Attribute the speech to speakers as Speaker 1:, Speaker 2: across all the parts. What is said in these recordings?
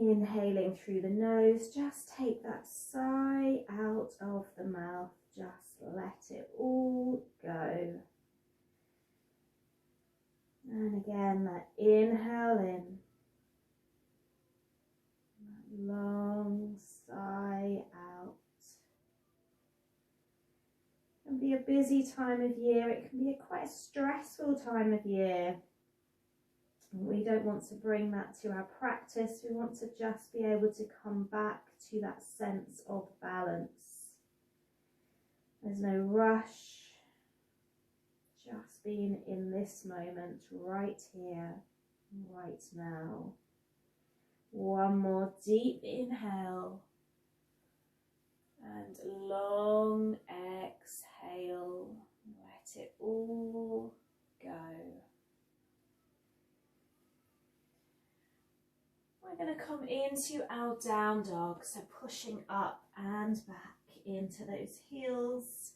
Speaker 1: Inhaling through the nose, just take that sigh out of the mouth, just let it all go. And again, that inhale in, that long sigh out. It can be a busy time of year, it can be quite a stressful time of year. We don't want to bring that to our practice. We want to just be able to come back to that sense of balance. There's no rush, just being in this moment, right here, right now. One more deep inhale and long exhale. Let it all go. We're going to come into our down dog, so pushing up and back into those heels,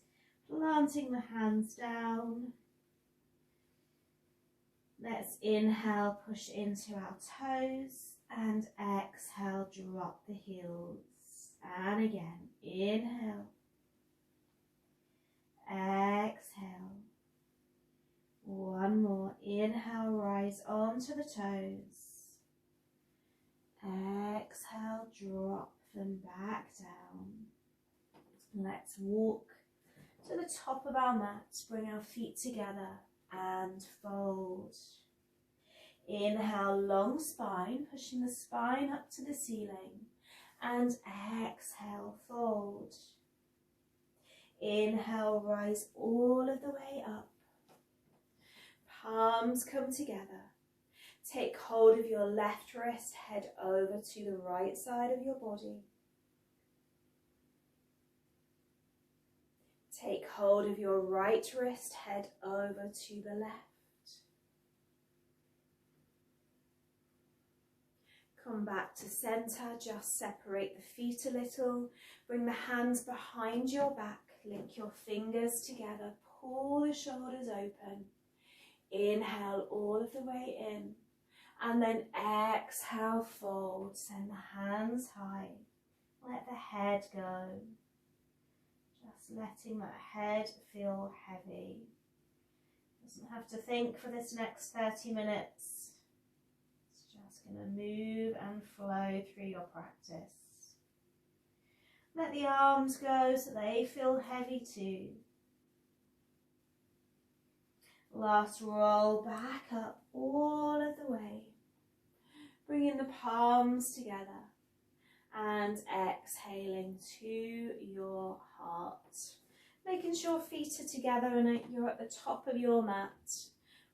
Speaker 1: planting the hands down. Let's inhale, push into our toes, and exhale, drop the heels. And again, inhale, exhale. One more, inhale, rise onto the toes. Exhale, drop them back down. Let's walk to the top of our mat, bring our feet together and fold. Inhale, long spine, pushing the spine up to the ceiling, and exhale, fold. Inhale, rise all of the way up. Palms come together. Take hold of your left wrist, head over to the right side of your body. Take hold of your right wrist, head over to the left. Come back to center, just separate the feet a little. Bring the hands behind your back, link your fingers together, pull the shoulders open. Inhale all of the way in. And then exhale, fold, send the hands high, let the head go, just letting that head feel heavy. Doesn't have to think for this next 30 minutes, it's just going to move and flow through your practice. Let the arms go so they feel heavy too. Last roll back up all of the way. Bringing the palms together and exhaling to your heart. Making sure feet are together and you're at the top of your mat.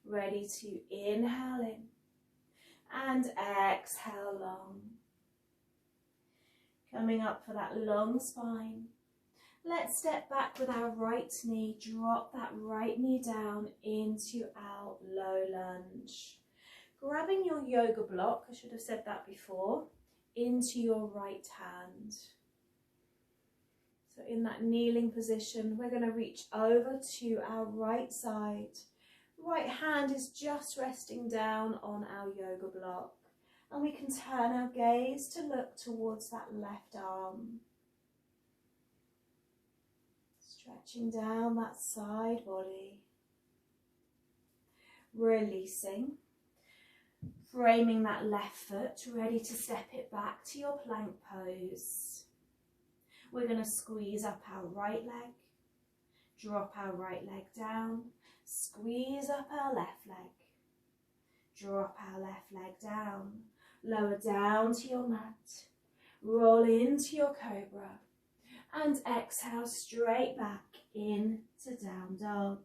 Speaker 1: Ready to inhale in and exhale long. Coming up for that long spine. Let's step back with our right knee, drop that right knee down into our low lunge. Grabbing your yoga block, I should have said that before, into your right hand. So in that kneeling position, we're going to reach over to our right side. Right hand is just resting down on our yoga block. And we can turn our gaze to look towards that left arm. Stretching down that side body. Releasing. Framing that left foot, ready to step it back to your plank pose. We're going to squeeze up our right leg. Drop our right leg down. Squeeze up our left leg. Drop our left leg down. Lower down to your mat. Roll into your cobra. And exhale straight back into down dog.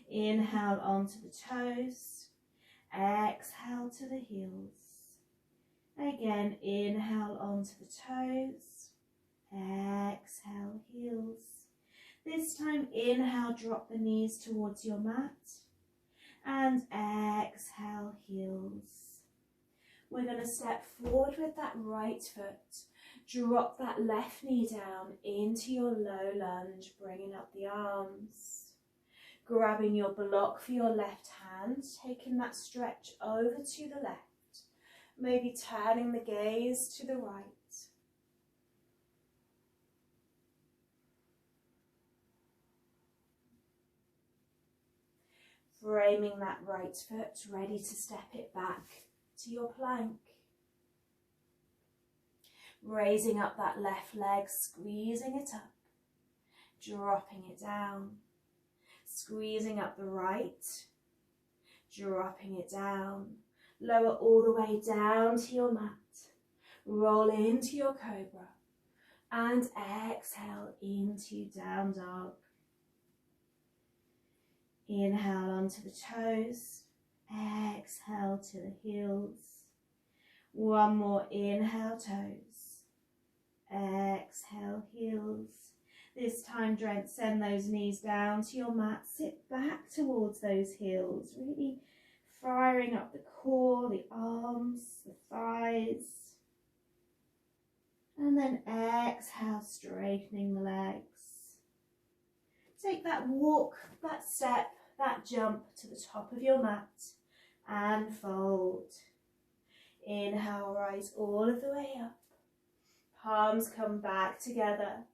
Speaker 1: Inhale onto the toes. Exhale to the heels. Again, inhale onto the toes. Exhale, heels. This time, inhale, drop the knees towards your mat. And exhale, heels. We're going to step forward with that right foot. Drop that left knee down into your low lunge, bringing up the arms. Grabbing your block for your left hand, taking that stretch over to the left. Maybe turning the gaze to the right. Framing that right foot, ready to step it back to your plank. Raising up that left leg, squeezing it up, dropping it down. Squeezing up the right, dropping it down. Lower all the way down to your mat. Roll into your cobra and exhale into down dog. Inhale onto the toes, exhale to the heels. One more inhale, toes, exhale, heels. This time, send those knees down to your mat, sit back towards those heels, really firing up the core, the arms, the thighs. And then exhale, straightening the legs. Take that walk, that step, that jump to the top of your mat and fold. Inhale, rise all of the way up. Palms come back together.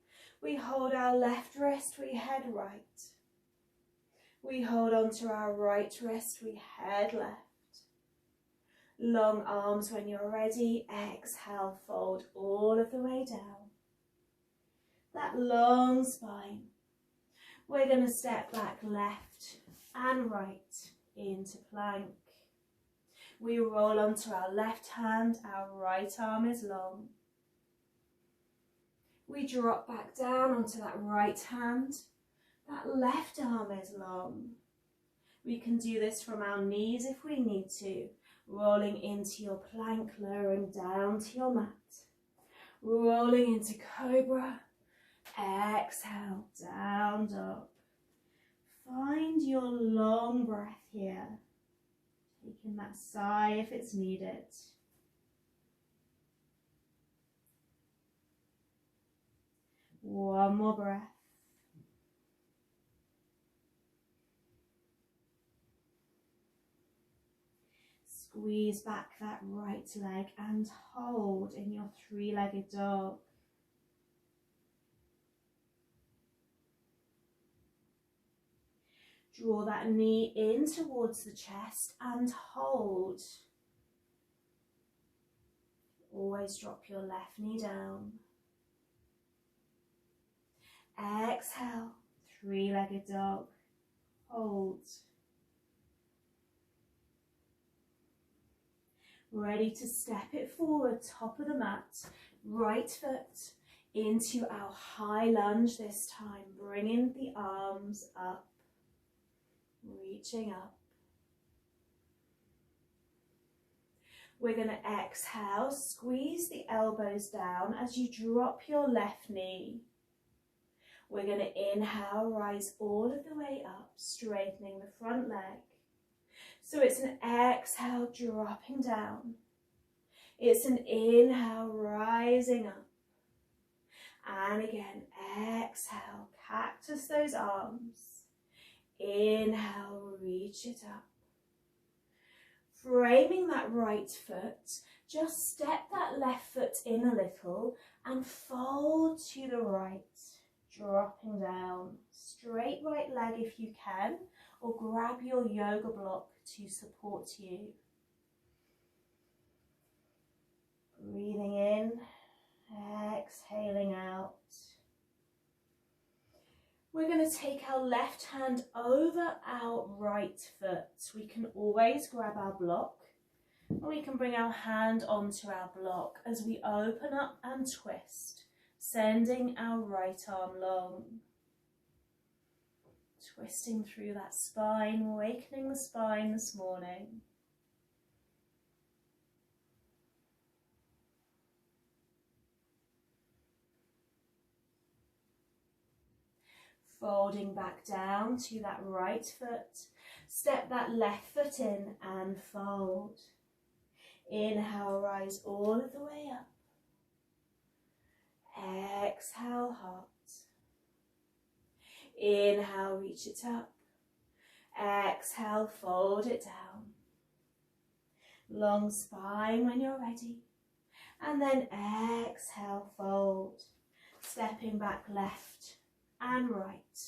Speaker 1: We hold our left wrist, we head right. We hold onto our right wrist, we head left. Long arms when you're ready. Exhale, fold all of the way down. That long spine. We're going to step back left and right into plank. We roll onto our left hand, our right arm is long. We drop back down onto that right hand, that left arm is long. We can do this from our knees if we need to, rolling into your plank, lowering down to your mat. Rolling into cobra, exhale, down dog. Find your long breath here, taking that sigh if it's needed. One more breath. Squeeze back that right leg and hold in your three-legged dog. Draw that knee in towards the chest and hold. Always drop your left knee down. Exhale, three-legged dog. Hold. Ready to step it forward, top of the mat. Right foot into our high lunge this time. Bringing the arms up. Reaching up. We're going to exhale, squeeze the elbows down as you drop your left knee. We're going to inhale, rise all of the way up, straightening the front leg. So it's an exhale, dropping down. It's an inhale, rising up. And again, exhale, cactus those arms. Inhale, reach it up. Framing that right foot, just step that left foot in a little and fold to the right. Dropping down, straight right leg if you can, or grab your yoga block to support you. Breathing in, exhaling out. We're going to take our left hand over our right foot. We can always grab our block, or we can bring our hand onto our block as we open up and twist, sending our right arm long. Twisting through that spine, awakening the spine this morning. Folding back down to that right foot. Step that left foot in and fold. Inhale, rise all of the way up. Exhale, heart. Inhale, reach it up. Exhale, fold it down. Long spine when you're ready. And then exhale, fold. Stepping back left and right.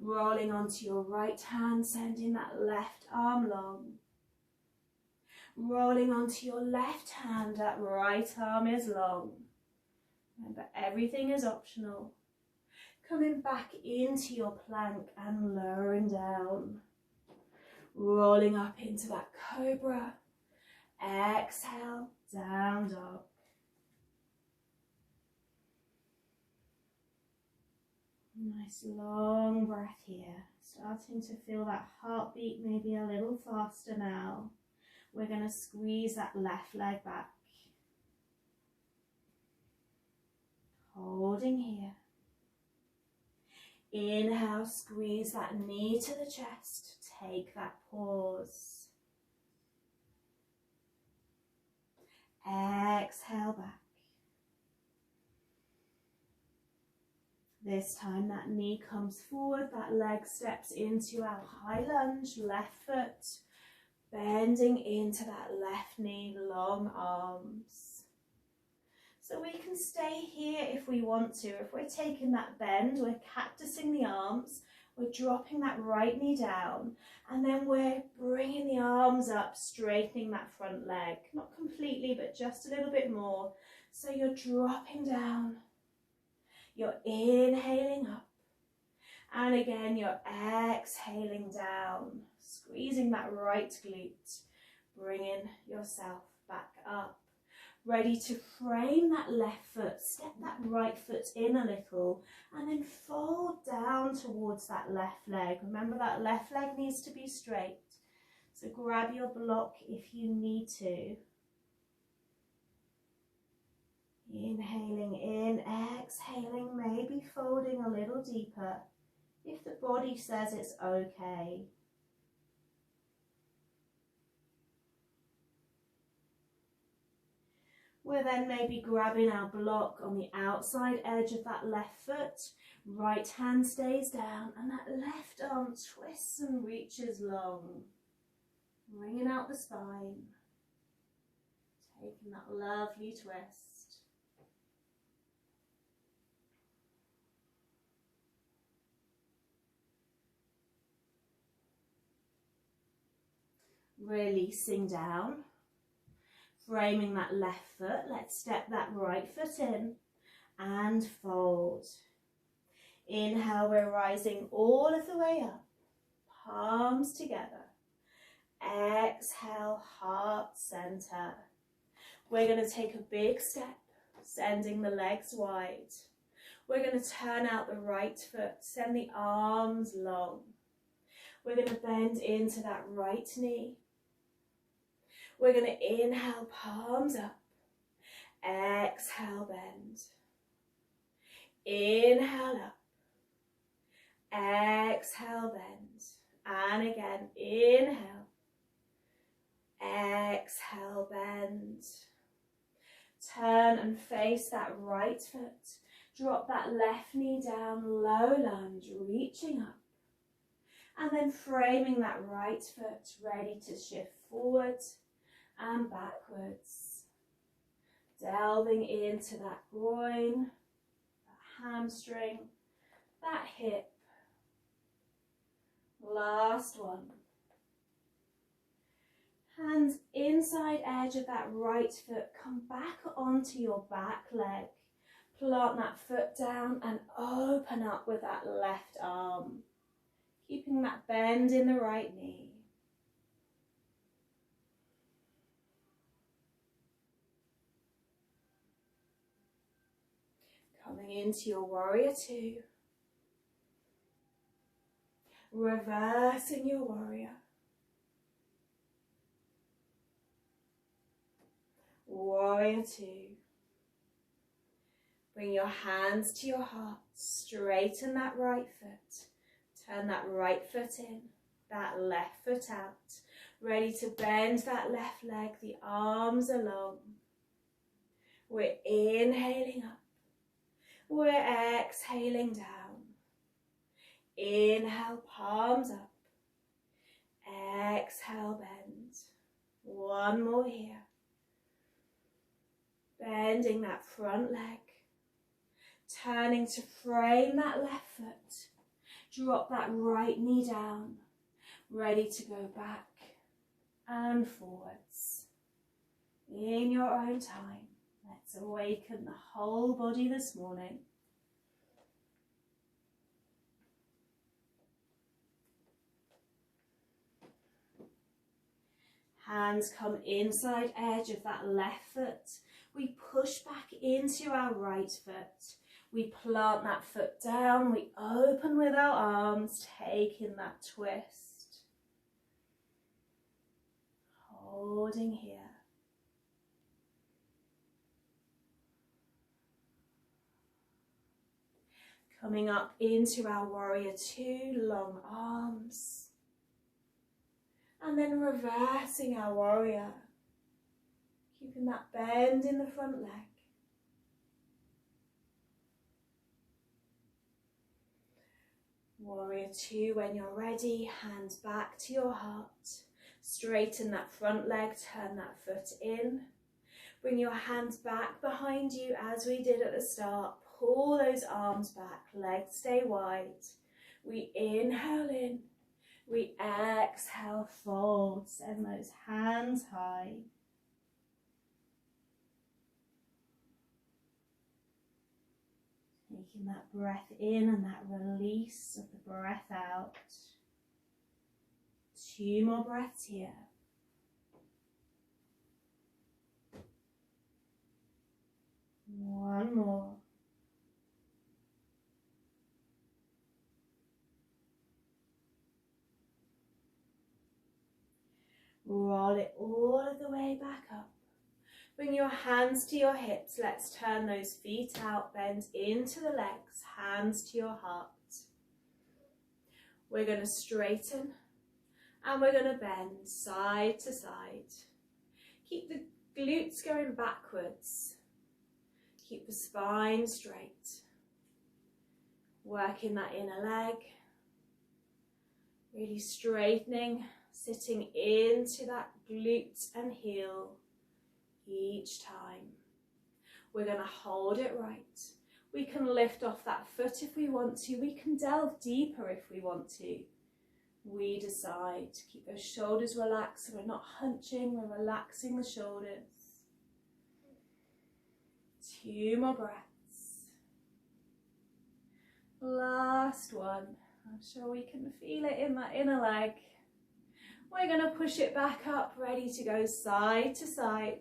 Speaker 1: Rolling onto your right hand, sending that left arm long. Rolling onto your left hand, that right arm is long. Remember, everything is optional. Coming back into your plank and lowering down. Rolling up into that cobra. Exhale, down dog. Nice long breath here. Starting to feel that heartbeat maybe a little faster now. We're going to squeeze that left leg back. Holding here. Inhale, squeeze that knee to the chest. Take that pause. Exhale back. This time that knee comes forward, that leg steps into our high lunge, left foot, bending into that left knee, long arms. So we can stay here if we want to. If we're taking that bend, we're cactusing the arms, we're dropping that right knee down, and then we're bringing the arms up, straightening that front leg. Not completely, but just a little bit more. So you're dropping down. You're inhaling up, and again you're exhaling down, squeezing that right glute, bringing yourself back up. Ready to frame that left foot, step that right foot in a little, and then fold down towards that left leg. Remember, that left leg needs to be straight, so grab your block if you need to. Inhaling in, exhaling, maybe folding a little deeper if the body says it's okay. We're then maybe grabbing our block on the outside edge of that left foot, right hand stays down, and that left arm twists and reaches long, bringing out the spine, taking that lovely twist. Releasing down, framing that left foot. Let's step that right foot in and fold. Inhale, we're rising all of the way up, palms together. Exhale, heart center. We're going to take a big step, sending the legs wide. We're going to turn out the right foot, send the arms long. We're going to bend into that right knee. We're going to inhale, palms up. Exhale, bend. Inhale up. Exhale, bend. And again, inhale. Exhale, bend. Turn and face that right foot. Drop that left knee down, low lunge, reaching up. And then framing that right foot, ready to shift forward and backwards. Delving into that groin, that hamstring, that hip. Last one. Hands inside edge of that right foot, come back onto your back leg. Plant that foot down and open up with that left arm. Keeping that bend in the right knee. Coming into your warrior two. Reversing your warrior. Warrior two. Bring your hands to your heart. Straighten that right foot. Turn that right foot in. That left foot out. Ready to bend that left leg. The arms are long. We're inhaling up. We're exhaling down. Inhale, palms up. Exhale, bend. one more here. Bending that front leg, turning to frame that left foot. Drop that right knee down, ready to go back and forwards. In your own time, let's awaken the whole body this morning. Hands come inside edge of that left foot. We push back into our right foot. We plant that foot down. We open with our arms, taking that twist. Holding here. Coming up into our warrior two, long arms. And then reversing our warrior. Keeping that bend in the front leg. Warrior two, when you're ready, hands back to your heart. Straighten that front leg, turn that foot in. Bring your hands back behind you as we did at the start. Pull those arms back, legs stay wide. We inhale in. We exhale, fold, send those hands high. Taking that breath in and that release of the breath out. 2 more breaths here. One more. Roll it all of the way back up. Bring your hands to your hips. Let's turn those feet out. Bend into the legs. Hands to your heart. We're going to straighten and we're going to bend side to side. Keep the glutes going backwards. Keep the spine straight. Working that inner leg. Really straightening. Sitting into that glute and heel each time. We're going to hold it right. We can lift off that foot if we want to. We can delve deeper if we want to. We decide to keep those shoulders relaxed so we're not hunching, we're relaxing the shoulders. 2 more breaths. Last one. I'm sure we can feel it in that inner leg. We're going to push it back up, ready to go side to side.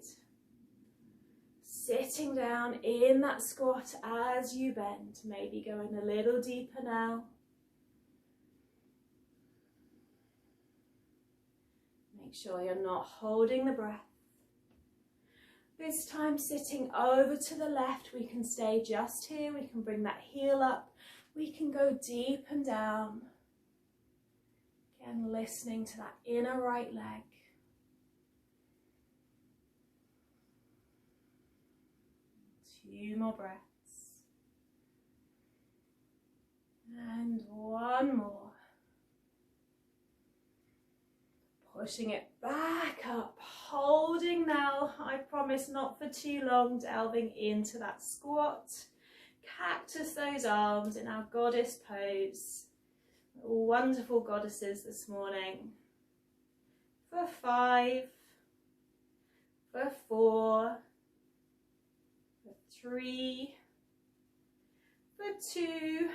Speaker 1: Sitting down in that squat as you bend, maybe going a little deeper now. Make sure you're not holding the breath. This time sitting over to the left, we can stay just here, we can bring that heel up, we can go deep and down. Again, listening to that inner right leg. Two more breaths. And one more. Pushing it back up, holding now. I promise not for too long, delving into that squat. Cactus those arms in our goddess pose. Wonderful goddesses this morning. For 5, for 4, for 3, for 2,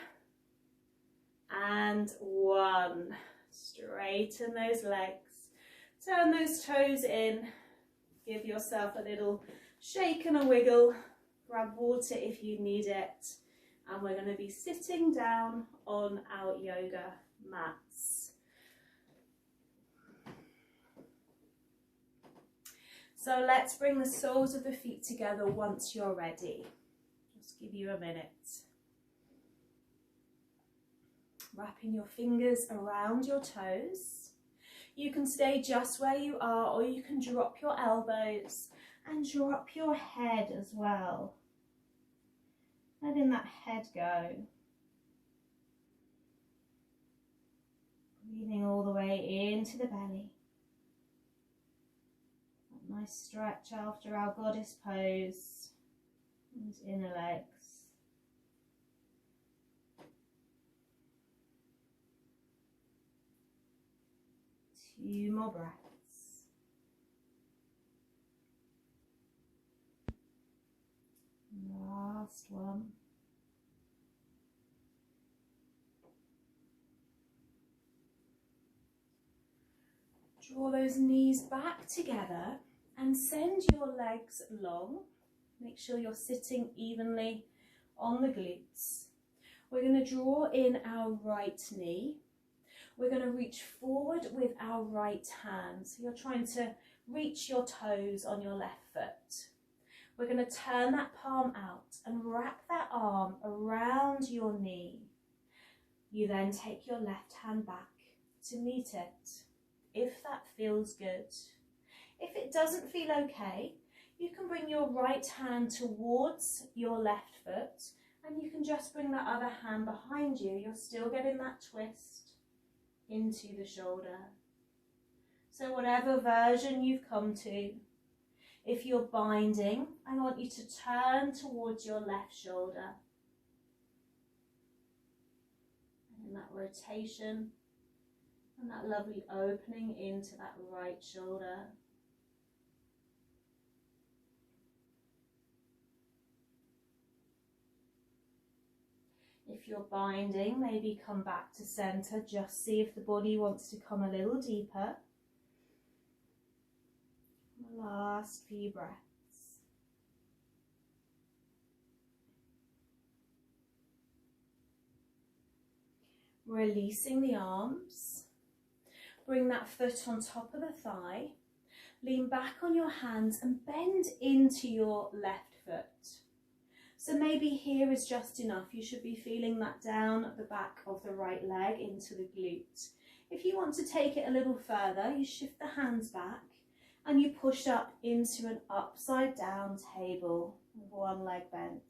Speaker 1: and 1. Straighten those legs, turn those toes in, give yourself a little shake and a wiggle, grab water if you need it. And we're going to be sitting down on our yoga mats. So let's bring the soles of the feet together once you're ready. Just give you a minute. Wrapping your fingers around your toes. You can stay just where you are, or you can drop your elbows and drop your head as well. Letting that head go. Breathing all the way into the belly. Nice stretch after our goddess pose. Those inner legs. 2 more breaths. Last one. Draw those knees back together and send your legs long. Make sure you're sitting evenly on the glutes. We're going to draw in our right knee. We're going to reach forward with our right hand. So you're trying to reach your toes on your left foot. We're going to turn that palm out and wrap that arm around your knee. You then take your left hand back to meet it, if that feels good. If it doesn't feel okay, you can bring your right hand towards your left foot and you can just bring that other hand behind you. You're still getting that twist into the shoulder. So whatever version you've come to, if you're binding, I want you to turn towards your left shoulder. And in that rotation and that lovely opening into that right shoulder. If you're binding, maybe come back to center. Just see if the body wants to come a little deeper. Last few breaths. Releasing the arms. Bring that foot on top of the thigh. Lean back on your hands and bend into your left foot. So maybe here is just enough. You should be feeling that down at the back of the right leg into the glute. If you want to take it a little further, you shift the hands back and you push up into an upside down table with one leg bent,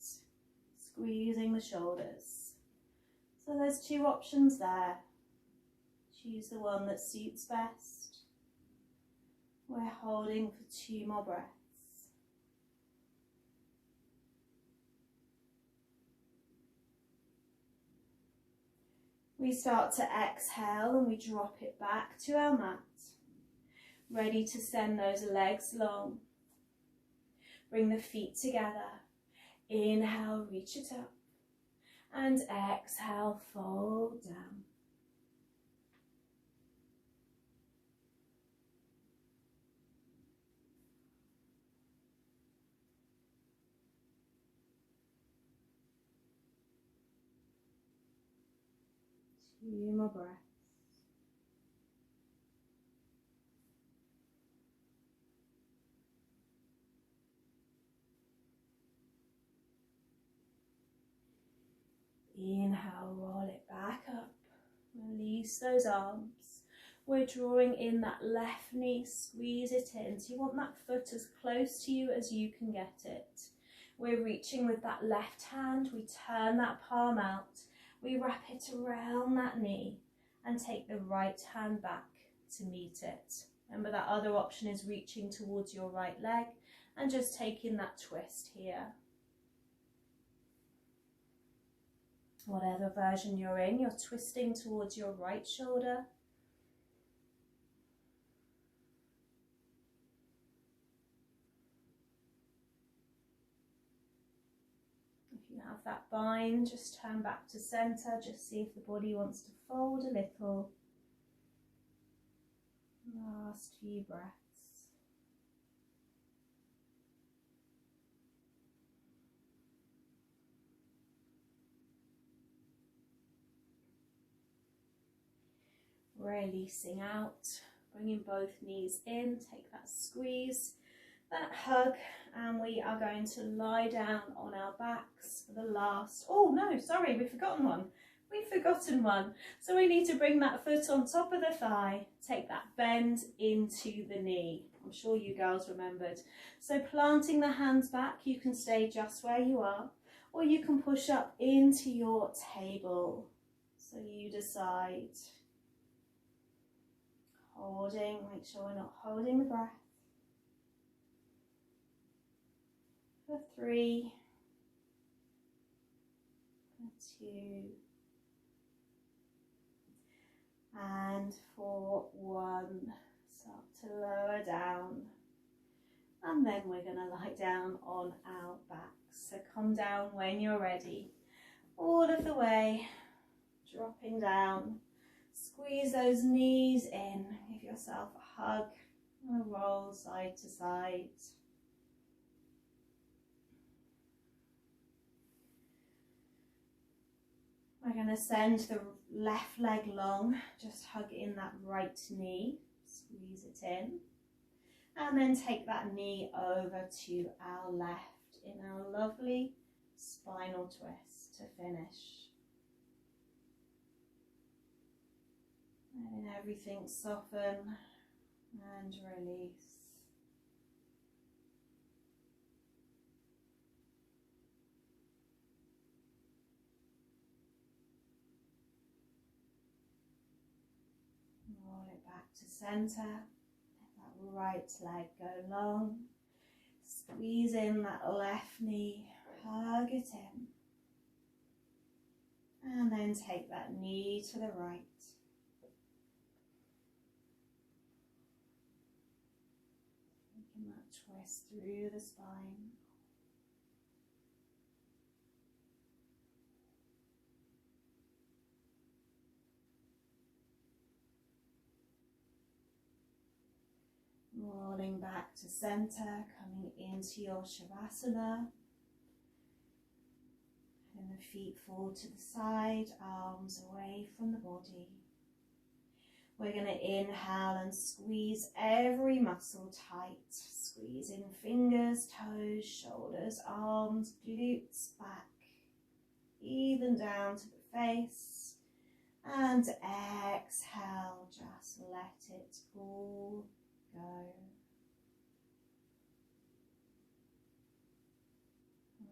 Speaker 1: squeezing the shoulders. So there's 2 options there. Choose the one that suits best. We're holding for 2 more breaths. We start to exhale and we drop it back to our mat. Ready to send those legs long. Bring the feet together. Inhale, reach it up. And exhale, fold down. Few more breaths. Inhale, roll it back up. Release those arms. We're drawing in that left knee, squeeze it in. So you want that foot as close to you as you can get it. We're reaching with that left hand. We turn that palm out. We wrap it around that knee and take the right hand back to meet it. Remember, that other option is reaching towards your right leg and just taking that twist here. Whatever version you're in, you're twisting towards your right shoulder. If you have that bind, just turn back to center. Just see if the body wants to fold a little. Last few breaths. Releasing out, bringing both knees in, take that squeeze, that hug, and we are going to lie down on our backs for the last, oh no, sorry, we've forgotten one. So we need to bring that foot on top of the thigh, take that bend into the knee. I'm sure you girls remembered. So planting the hands back, you can stay just where you are, or you can push up into your table. So you decide. Holding, make sure we're not holding the breath. for 3, for 2, and for 1. Start to lower down. And then we're going to lie down on our backs. So come down when you're ready. All of the way, dropping down. Squeeze those knees in. Give yourself a hug and a roll side to side. We're going to send the left leg long. Just hug in that right knee. Squeeze it in. And then take that knee over to our left in our lovely spinal twist to finish. Letting everything soften and release. Roll it back to center. Right leg go long, squeeze in that left knee, hug it in, and then take that knee to the right. Taking that twist through the spine. Rolling back to center, coming into your Shavasana. And the feet fall to the side, arms away from the body. We're going to inhale and squeeze every muscle tight. Squeezing fingers, toes, shoulders, arms, glutes back. Even down to the face. And exhale, just let it all go.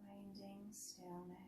Speaker 1: Finding stillness.